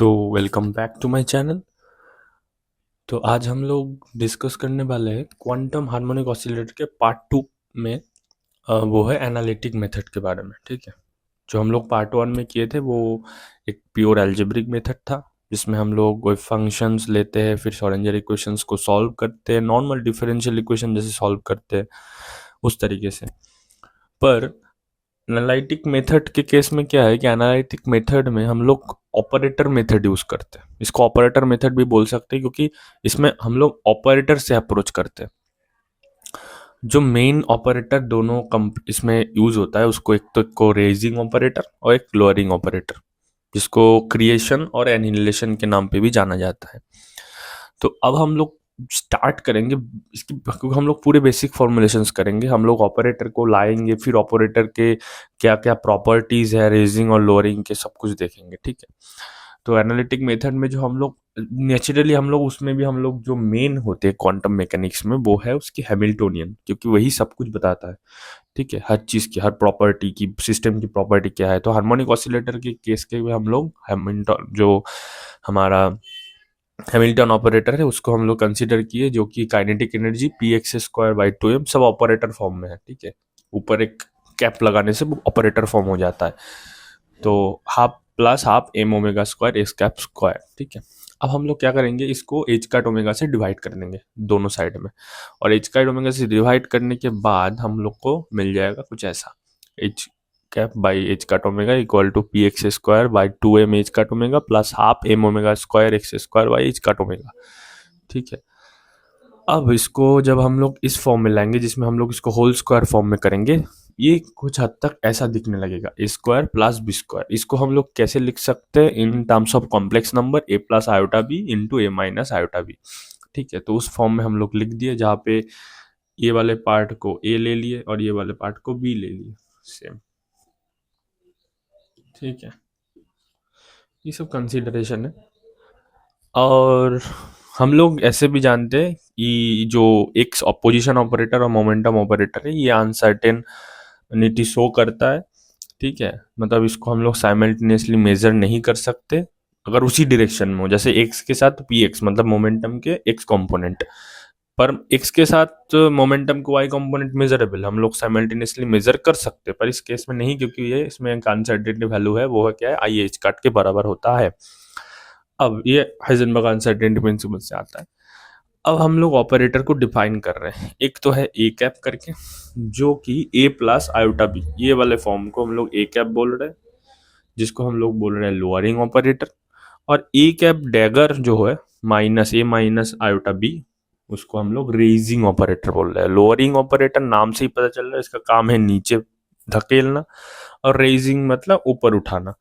तो welcome back to my channel. तो आज हम लोग डिस्कस करने वाले हैं क्वांटम हार्मोनिक ऑसिलेटर के पार्ट टू में। वो है एनालिटिक मेथड के बारे में। ठीक है, जो हम लोग पार्ट वन में किए थे वो एक प्योर एल्जेब्रिक मेथड था, जिसमें हम लोग कोई फंक्शंस लेते हैं, फिर श्रोडिंगर इक्वेशंस को सॉल्व करते हैं, नॉर्मल डिफरेंशियल इक्वेशन जैसे सॉल्व करते हैं उस तरीके से। पर एनालिटिक मेथड के केस में क्या है कि एनालिटिक मेथड में हम लोग ऑपरेटर मेथड यूज करते हैं। इसको ऑपरेटर मेथड भी बोल सकते हैं क्योंकि इसमें हम लोग ऑपरेटर से अप्रोच करते हैं। जो मेन ऑपरेटर दोनों इसमें यूज होता है, उसको एक तो को रेजिंग ऑपरेटर और एक लोअरिंग ऑपरेटर, जिसको क्रिएशन और एनिहिलेशन के नाम पे भी जाना जाता है। तो अब हम लोग स्टार्ट करेंगे इसकी, क्योंकि हम लोग पूरे बेसिक फॉर्मुलेशंस करेंगे। हम लोग ऑपरेटर को लाएंगे, फिर ऑपरेटर के क्या क्या प्रॉपर्टीज है रेजिंग और लोअरिंग के, सब कुछ देखेंगे। ठीक है, तो एनालिटिक मेथड में जो हम लोग नेचुरली हम लोग उसमें भी हम लोग जो मेन होते हैं क्वांटम मैकेनिक्स में, वो है उसकी हैमिल्टोनियन, क्योंकि वही सब कुछ बताता है। ठीक है, हर चीज़ की, हर प्रॉपर्टी की, सिस्टम की प्रॉपर्टी क्या है। तो हार्मोनिक ऑसिलेटर के केस के भी हम लोग हैमिल्टन, जो हमारा हैमिल्टन ऑपरेटर है, उसको हम लोग कंसीडर किए, जो कि kinetic energy P X square by two M, सब ऑपरेटर फॉर्म में है। ठीक है, ऊपर एक कैप लगाने से वो ऑपरेटर फॉर्म हो जाता है। तो half plus half M omega square X cap square. ठीक है, अब हम लोग क्या करेंगे, इसको एच कैट ओमेगा से डिवाइड कर देंगे दोनों साइड में, और एच कैट ओमेगा से डिवाइड करने के बाद हम लोग को मिल जाएगा कुछ ऐसा, H cap by H cut omega equal to P X square by two M H cut omega plus half M omega square X square by H cut omega. ठीक है, अब इसको जब हम लोग इस फॉर्म में लाएंगे, जिसमें हम लोग इसको होल स्क्वायर फॉर्म में करेंगे, ये कुछ हद तक ऐसा दिखने लगेगा, A square plus B square. इसको हम लोग कैसे लिख सकते हैं, in terms of complex number A plus iota B into A minus iota B. ठीक है, तो उस फॉर्म में हम लोग लिख दिए, जहाँ पे ये वाले पार्ट को ए ले लिए और ये वाले पार्ट को बी ले लिए, सेम। ठीक है, ये सब कंसिडरेशन है। और हम लोग ऐसे भी जानते हैं कि जो एक अपोजिशन ऑपरेटर और मोमेंटम ऑपरेटर है, ये अनसर्टेनिटी शो करता है। ठीक है, मतलब इसको हम लोग साइमल्टेनियसली मेजर नहीं कर सकते अगर उसी डायरेक्शन में हो। जैसे एक्स के साथ पी एक्स, मतलब मोमेंटम के एक्स कंपोनेंट, पर एक्स के साथ मोमेंटम को वाई कंपोनेंट मेजरेबल हम लोग साइमल्टेनियसली मेजर कर सकते हैं, पर इस केस में नहीं, क्योंकि ये इसमें एक अनसर्टेनिटी वैल्यू है, वो है क्या है, आई एच काट के बराबर होता है। अब ये हाइजेनबर्ग अनसर्टेनिटी प्रिंसिपल से आता है। अब हम लोग ऑपरेटर को डिफाइन कर रहे हैं, एक तो है ए कैप करके, जो कि ए प्लस आयोटा बी, ये वाले फॉर्म को हम लोग ए कैप बोल रहे हैं, जिसको हम लोग बोल रहे हैं लोअरिंग ऑपरेटर। और ए कैप डैगर जो है माइनस ए माइनस आयोटा बी, उसको हम लोग रेजिंग ऑपरेटर बोल रहे हैं। लोअरिंग ऑपरेटर नाम से ही पता चल रहा है, इसका काम है नीचे धकेलना, और रेजिंग मतलब ऊपर उठाना।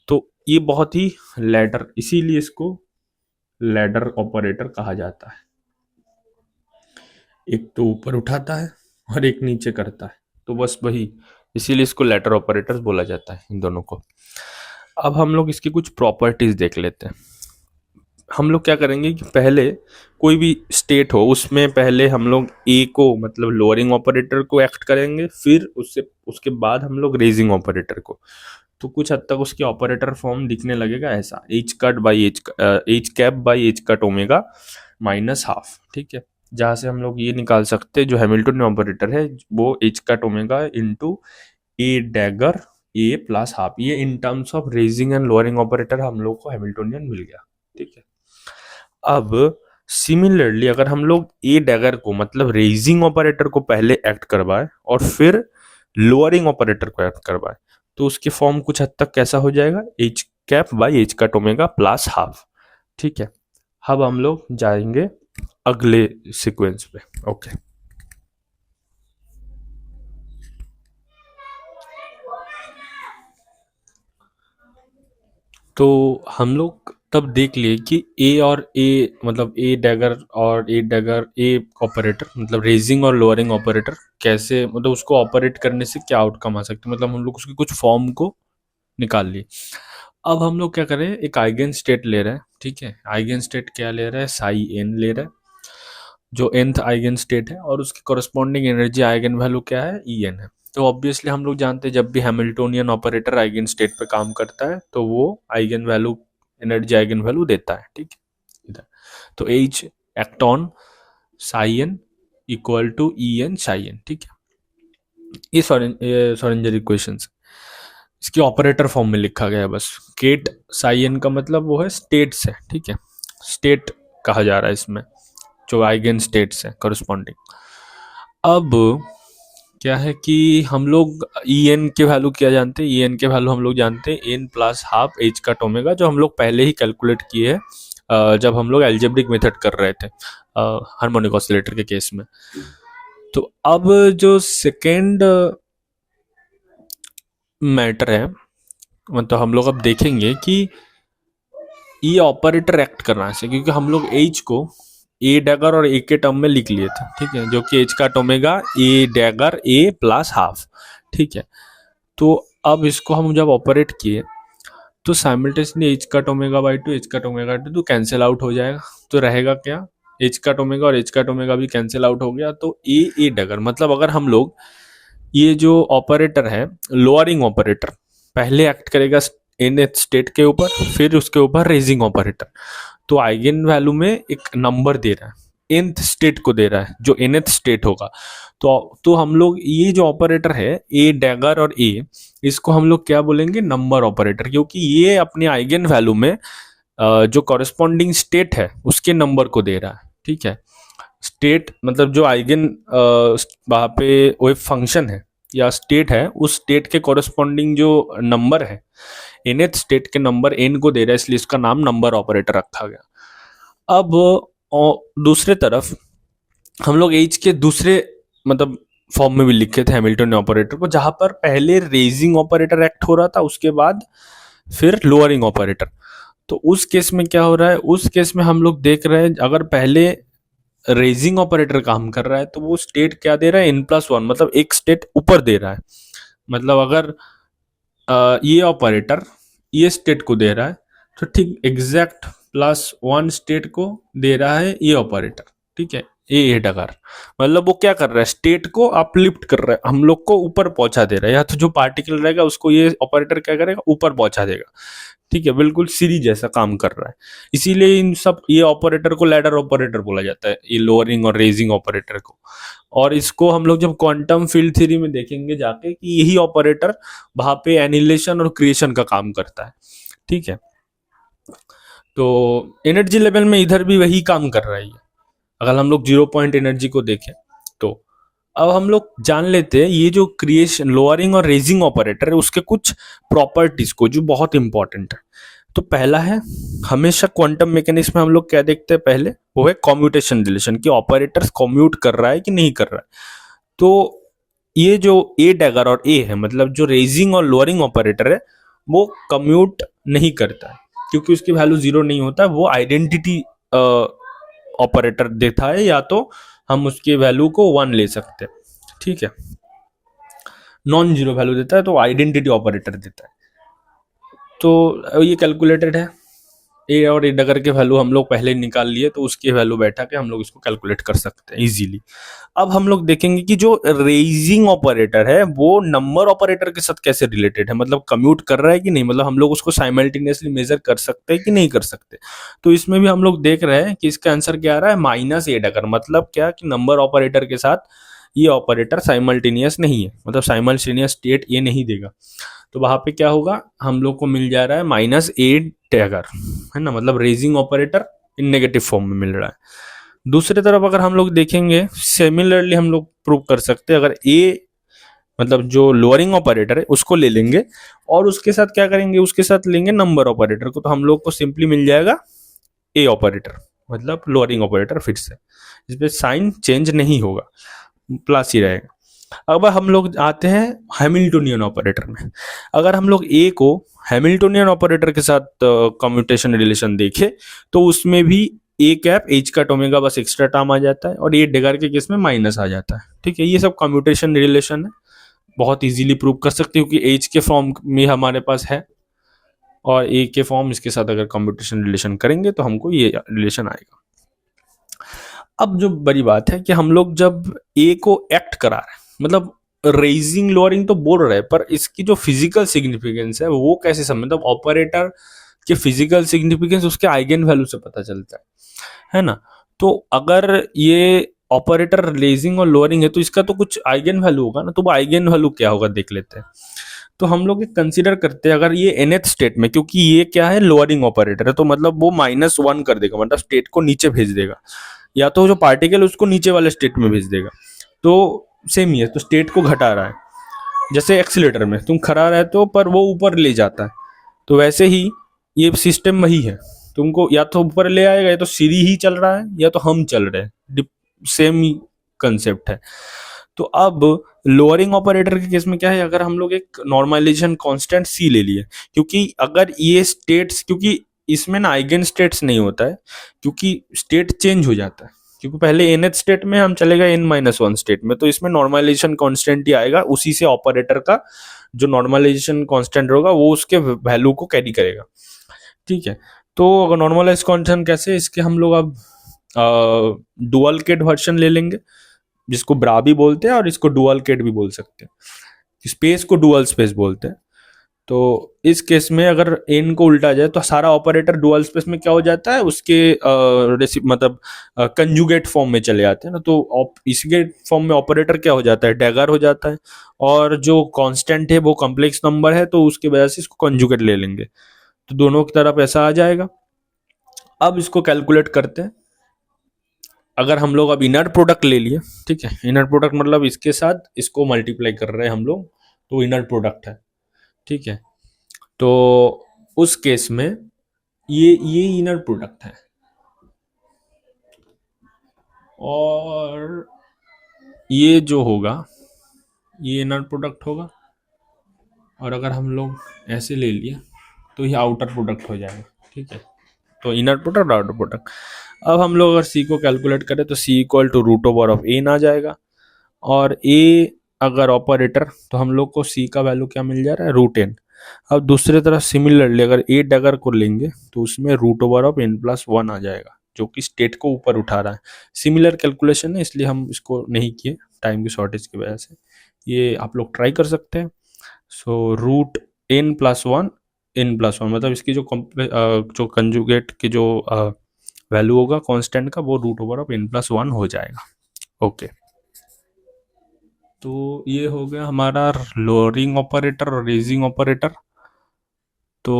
तो ये बहुत ही लैडर, इसीलिए इसको लैडर ऑपरेटर कहा जाता है। एक तो ऊपर उठाता है और एक नीचे करता है, तो बस वही, इसीलिए इसको लैडर ऑपरेटर्स बोला जाता है इन दोनों को। अब हम लोग इसकी कुछ प्रॉपर्टीज देख लेते हैं। हम लोग क्या करेंगे कि पहले कोई भी स्टेट हो, उसमें पहले हम लोग ए को, मतलब लोअरिंग ऑपरेटर को एक्ट करेंगे, फिर उससे उसके बाद हम लोग रेजिंग ऑपरेटर को। तो कुछ हद तक उसकी ऑपरेटर फॉर्म दिखने लगेगा ऐसा, H cut by H cap by H cut omega minus half. ठीक है, जहाँ से हम लोग ये निकाल सकते हैं, जो हैमिल्टन ऑपरेटर है वो एच कट ओमेगा इंटू ए डैगर ए प्लस हाफ, ये इन terms of raising and lowering operator हम लोग को हैमिल्टोनियन मिल गया। ठीक है, अब सिमिलरली अगर हम लोग ए डैगर को, मतलब रेजिंग ऑपरेटर को पहले एक्ट करवाए और फिर लोअरिंग ऑपरेटर को एक्ट करवाए, तो उसकी फॉर्म कुछ हद तक कैसा हो जाएगा, H cap by H cut omega plus half. ठीक है, अब हम लोग जाएंगे अगले सीक्वेंस पे। ओके, तो हम लोग तब देख लिए कि ए और ए, मतलब ए डैगर और ए डैगर, ए ऑपरेटर मतलब रेजिंग और लोअरिंग ऑपरेटर कैसे, मतलब उसको ऑपरेट करने से क्या आउटकम आ सकते हैं, मतलब हम लोग उसकी कुछ फॉर्म को निकाल लिए। अब हम लोग क्या करें, एक आइगन स्टेट ले रहे हैं। ठीक है, आइगन स्टेट क्या ले रहा है, साई एन ले रहा है, जो nth आइगन स्टेट है, और उसकी कॉरस्पॉन्डिंग एनर्जी आइगन वैल्यू क्या है, ई एन है। तो ऑब्वियसली हम लोग जानते हैं जब भी हैमिल्टोनियन ऑपरेटर आइगन स्टेट पे काम करता है तो वो eigen value energy eigen value देता है, ठीक है। इधर तो H act on psi N equal to E N psi N, ठीक है। ये श्रोडिंगर इक्वेशंस इसकी ऑपरेटर फॉर्म में लिखा गया है बस। केट साई एन का मतलब वो है स्टेट्स है, ठीक है, स्टेट कहा जा रहा है इसमें, जो आइगन स्टेट्स है करस्पॉन्डिंग। अब क्या है कि हम लोग ई एन के वैल्यू क्या जानते हैं, ई एन के वैल्यू हम लोग जानते हैं एन प्लस हाफ एच का ओमेगा, जो हम लोग पहले ही कैलकुलेट किए हैं जब हम लोग एल्जेब्रिक मेथड कर रहे थे हार्मोनिक ऑसिलेटर के केस में। तो अब जो सेकेंड मैटर है, मतलब हम लोग अब देखेंगे कि ये ऑपरेटर एक्ट करना चाहिए, क्योंकि हम लोग एच को ए डैगर और ए के टर्म में लिख लिए थे, ठीक है, जो कि एच का omega A dagger A plus half, ठीक है। तो अब इसको हम जब ऑपरेट किए तो साइमल्टेनियसली एच का ओमेगा बाई टू एच का ओमेगा टू तो कैंसिल आउट हो जाएगा, तो रहेगा क्या, एच का ओमेगा और एच का ओमेगा भी कैंसिल आउट हो गया, तो ए डैगर, मतलब अगर हम लोग ये जो ऑपरेटर है लोअरिंग ऑपरेटर पहले एक्ट करेगा nth स्टेट के ऊपर, फिर उसके ऊपर रेजिंग ऑपरेटर, तो आइगन वैल्यू में एक नंबर दे रहा है, nth स्टेट को दे रहा है जो nth स्टेट होगा। तो हम लोग ये जो ऑपरेटर है ए डैगर और ए, इसको हम लोग क्या बोलेंगे, नंबर ऑपरेटर, क्योंकि ये अपने आइगन वैल्यू में जो कॉरेस्पॉन्डिंग स्टेट है उसके नंबर को दे रहा है, ठीक है। स्टेट मतलब जो आइगन वहाँ पे वो फंक्शन है या स्टेट है, उस स्टेट के कॉरेस्पॉन्डिंग जो नंबर है nth स्टेट के नंबर n को दे रहा है, इसलिए इसका नाम नंबर ऑपरेटर रखा गया। अब दूसरे तरफ हम लोग एच के दूसरे मतलब फॉर्म में भी लिखे थे हैमिल्टन ऑपरेटर को, जहां पर पहले रेजिंग ऑपरेटर एक्ट हो रहा था, उसके बाद फिर लोअरिंग ऑपरेटर। तो उस केस में क्या हो रहा है, उस केस में हम लोग देख रहे हैं अगर पहले रेजिंग ऑपरेटर काम कर रहा है तो वो स्टेट क्या दे रहा है, n+1, मतलब एक स्टेट ऊपर दे रहा है। मतलब अगर ये ऑपरेटर ये स्टेट को दे रहा है तो ठीक एग्जैक्ट +1 स्टेट को दे रहा है ये ऑपरेटर, ठीक है, ए डगर, मतलब वो क्या कर रहा है, स्टेट को अपलिफ्ट कर रहा है, हम लोग को ऊपर पहुंचा दे रहा है, या तो जो पार्टिकल रहेगा उसको ये ऑपरेटर क्या करेगा, ऊपर पहुंचा देगा, ठीक है, बिल्कुल सीरीज जैसा काम कर रहा है। इसीलिए इन सब ये ऑपरेटर को लैडर ऑपरेटर बोला जाता है, ये लोअरिंग और रेजिंग ऑपरेटर को। और इसको हम लोग जब क्वांटम फील्ड थ्योरी में देखेंगे जाके कि यही ऑपरेटर वहां पे एनिलेशन और क्रिएशन का काम करता है, ठीक है। तो एनर्जी लेवल में इधर भी वही काम कर रहा है। अगर हम लोग 0 पॉइंट एनर्जी को देखें तो अब हम लोग जान लेते हैं ये जो क्रिएशन लोअरिंग और रेजिंग ऑपरेटर है उसके कुछ प्रॉपर्टीज को, जो बहुत इंपॉर्टेंट है। तो पहला है, हमेशा क्वांटम मैकेनिक्स में हम लोग क्या देखते हैं पहले, वो है कम्यूटेशन रिलेशन, कि ऑपरेटर्स कम्यूट कर रहा है कि नहीं कर रहा है। तो ये जो ए डैगर और ए है, मतलब जो रेजिंग और लोअरिंग ऑपरेटर है, वो कम्यूट नहीं करता है, क्योंकि उसकी वैल्यू 0 नहीं होता है, वो आइडेंटिटी ऑपरेटर देता है, या तो हम उसके वैल्यू को 1 ले सकते हैं, ठीक है, नॉन जीरो वैल्यू देता है तो आइडेंटिटी ऑपरेटर देता है। तो ये कैलकुलेटेड है, ए और ए डगर के वैल्यू हम लोग पहले निकाल लिए, तो उसके वैल्यू बैठा के हम लोग इसको कैलकुलेट कर सकते हैं इजीली। अब हम लोग देखेंगे कि जो रेजिंग ऑपरेटर है वो नंबर ऑपरेटर के साथ कैसे रिलेटेड है, मतलब कम्यूट कर रहा है कि नहीं, मतलब हम लोग उसको साइमल्टेनियसली मेजर कर सकते हैं कि नहीं कर सकते। तो इसमें भी हम लोग देख रहे हैं कि इसका आंसर क्या आ रहा है, -a डगर, मतलब क्या कि नंबर ऑपरेटर के साथ ये ऑपरेटर साइमल्टेनियस नहीं है, मतलब साइमल्टेनियस स्टेट ये नहीं देगा। तो वहां पे क्या होगा, हम लोग को मिल जा रहा है -a डैगर, है ना, मतलब रेजिंग ऑपरेटर इन नेगेटिव फॉर्म में मिल रहा है। दूसरी तरफ अगर हम लोग देखेंगे, सिमिलरली हम लोग प्रूव कर सकते हैं, अगर ए मतलब जो लोअरिंग ऑपरेटर है उसको ले लेंगे और उसके साथ क्या करेंगे, उसके साथ लेंगे नंबर ऑपरेटर को, तो हम लोग को सिंपली मिल जाएगा ए ऑपरेटर, मतलब लोअरिंग ऑपरेटर फिर से, इसमें साइन चेंज नहीं होगा, प्लस ही रहेगा। अब हम लोग आते हैं हैमिल्टोनियन ऑपरेटर में। अगर हम लोग ए को हैमिल्टोनियन ऑपरेटर के साथ कम्यूटेशन रिलेशन देखें तो उसमें भी ए कैप एच का ओमेगा बस एक्स्ट्रा टर्म आ जाता है, और ए डेगर के केस में माइनस आ जाता है, ठीक है। ये सब कम्यूटेशन रिलेशन है, बहुत इजीली प्रूव कर सकते हो कि एच के फॉर्म में हमारे पास है और ए के फॉर्म, इसके साथ अगर कम्यूटेशन रिलेशन करेंगे तो हमको ये रिलेशन आएगा। अब जो बड़ी बात है कि हम लोग जब ए को एक्ट करा रहे हैं, मतलब रेजिंग लोअरिंग तो बोल रहे हैं, पर इसकी जो फिजिकल सिग्निफिकेंस है वो कैसे समझ, मतलब ऑपरेटर कि फिजिकल सिग्निफिकेंस उसके आइगन वैल्यू से पता चलता है ना। तो अगर ये ऑपरेटर रेजिंग और लोअरिंग है तो इसका तो कुछ आइगन वैल्यू होगा ना, तो वो आइगन वैल्यू क्या होगा देख लेते हैं। तो हम लोग कंसीडर करते हैं अगर ये nth स्टेट में, क्योंकि ये क्या है लोअरिंग ऑपरेटर है, तो मतलब वो -1 कर देगा, मतलब स्टेट को नीचे भेज देगा, या तो जो पार्टिकल उसको नीचे वाले स्टेट में भेज देगा। तो सेम ही है, तो स्टेट को घटा रहा है। जैसे एक्सीलेटर में तुम खड़ा रहते हो पर वो ऊपर ले जाता है, तो वैसे ही ये सिस्टम वही है, तुमको या तो ऊपर ले आएगा, या तो सीढ़ी ही चल रहा है, या तो हम चल रहे हैं, सेम ही कंसेप्ट है। तो अब लोअरिंग ऑपरेटर के केस में क्या है, अगर हम लोग एक नॉर्मलाइजेशन कांस्टेंट सी ले लिए, क्योंकि अगर ये स्टेट्स, क्योंकि इसमें ना आइगन स्टेट्स नहीं होता है, क्योंकि स्टेट चेंज हो जाता है, क्योंकि पहले nth स्टेट में हम चले गए n-1 स्टेट में, तो इसमें नॉर्मलाइजेशन कांस्टेंट ही आएगा, उसी से ऑपरेटर का जो नॉर्मलाइजेशन कांस्टेंट होगा वो उसके वैल्यू को कैरी करेगा। ठीक है, तो अगर नॉर्मलाइज कांस्टेंट कैसे, इसके हम लोग अब डुअल केट वर्जन ले लेंगे, जिसको ब्रा भी बोलते हैं और इसको डुअल केट भी बोल सकते हैं, स्पेस को डुअल स्पेस बोलते हैं। तो इस केस में अगर एन को उल्टा जाए तो सारा ऑपरेटर डुअल स्पेस में क्या हो जाता है, उसके मतलब कंजुगेट फॉर्म में चले जाते हैं ना, तो इसके फॉर्म में ऑपरेटर क्या हो जाता है, डैगर हो जाता है, और जो कांस्टेंट है वो कॉम्प्लेक्स नंबर है, तो उसकी वजह से इसको कंजुगेट ले लेंगे, तो दोनों की तरफ ऐसा आ जाएगा। अब इसको कैलकुलेट करते हैं। अगर हम लोग अब इनर प्रोडक्ट ले लिए, ठीक है, इनर प्रोडक्ट मतलब इसके साथ इसको मल्टीप्लाई कर रहे हैं हम लोग, तो इनर प्रोडक्ट है, ठीक है। तो उस केस में ये इनर प्रोडक्ट है, और ये जो होगा ये इनर प्रोडक्ट होगा, और अगर हम लोग ऐसे ले लिए तो ये आउटर प्रोडक्ट हो जाएगा, ठीक है। तो इनर प्रोडक्ट आउटर प्रोडक्ट। अब हम लोग अगर सी को कैलकुलेट करें तो C equal to root over of N आ जाएगा, और ए अगर ऑपरेटर, तो हम लोग को सी का वैल्यू क्या मिल जा रहा है, √n। अब दूसरी तरफ सिमिलरली अगर ए डगर को लेंगे तो उसमें √n+1 आ जाएगा, जो कि स्टेट को ऊपर उठा रहा है। सिमिलर कैलकुलेशन है, इसलिए हम इसको नहीं किए टाइम की शॉर्टेज की वजह से, ये आप लोग ट्राई कर सकते हैं। सो √n+1 n+1 मतलब इसकी जो कंजुगेट की जो वैल्यू होगा कांस्टेंट का, वो √n+1 हो जाएगा। ओके, तो ये हो गया हमारा लोअरिंग ऑपरेटर और रेजिंग ऑपरेटर। तो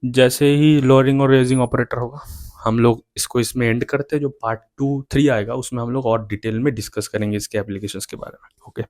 जैसे ही लोअरिंग और रेजिंग ऑपरेटर होगा, हम लोग इसको इसमें एंड करते हैं। जो पार्ट 2, 3 आएगा उसमें हम लोग और डिटेल में डिस्कस करेंगे इसके एप्लीकेशंस के बारे में। ओके।